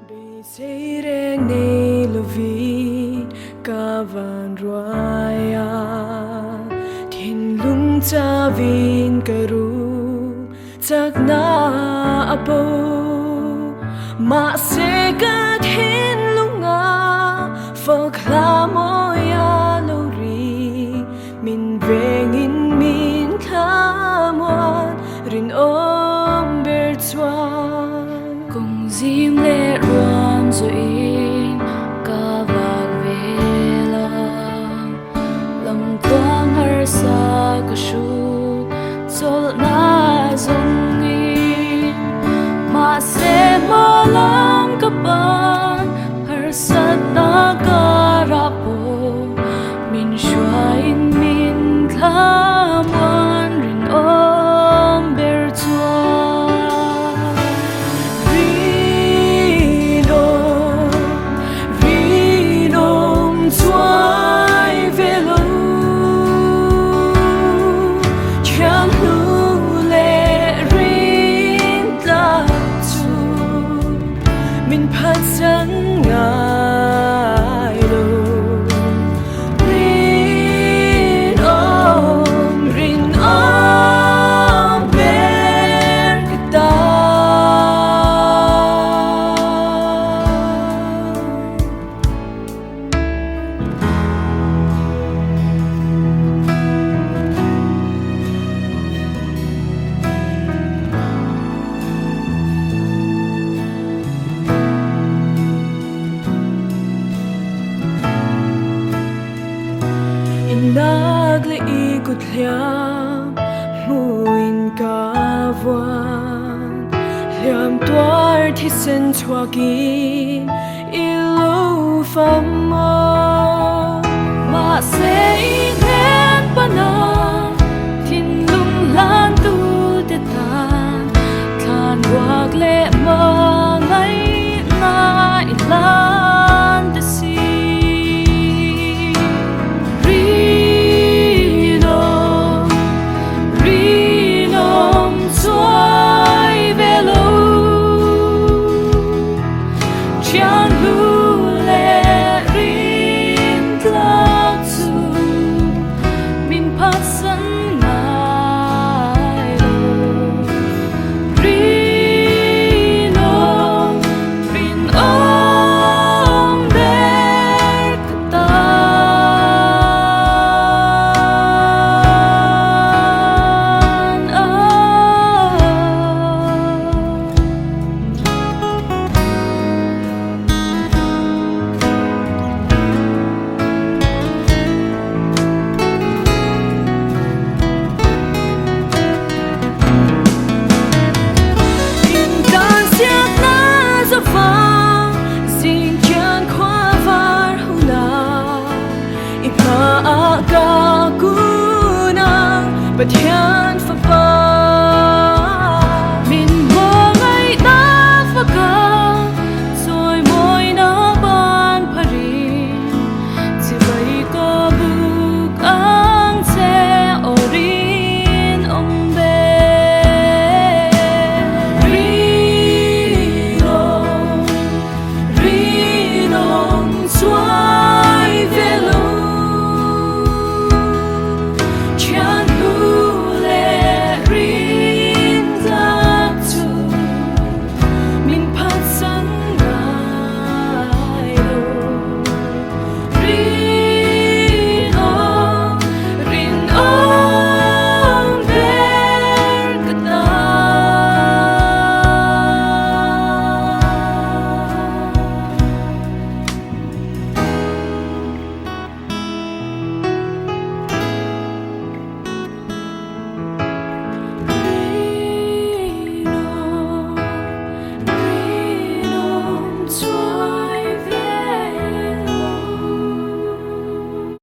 Say reng neih lovin kavan roya Thiên lung cha vin karu chắc na apo ma se ka thiên lunga phật la moya lori min vengin min khamwan rin om ber chuan cùng zim lệ ruam zo in ka vak vela lam quang har sa ka shu chol na zong in ma se ma lam ka ban har sat na ka ra po min shua in min khamwan rin om ber chuan min phat sang ngai lo rin om ber kita nagle ikot liam muin kawan liam tuar thi sen chuakin ilu famo ma se in pana tin lung lan tu te tan than wak le ma ngai ngai lan te si but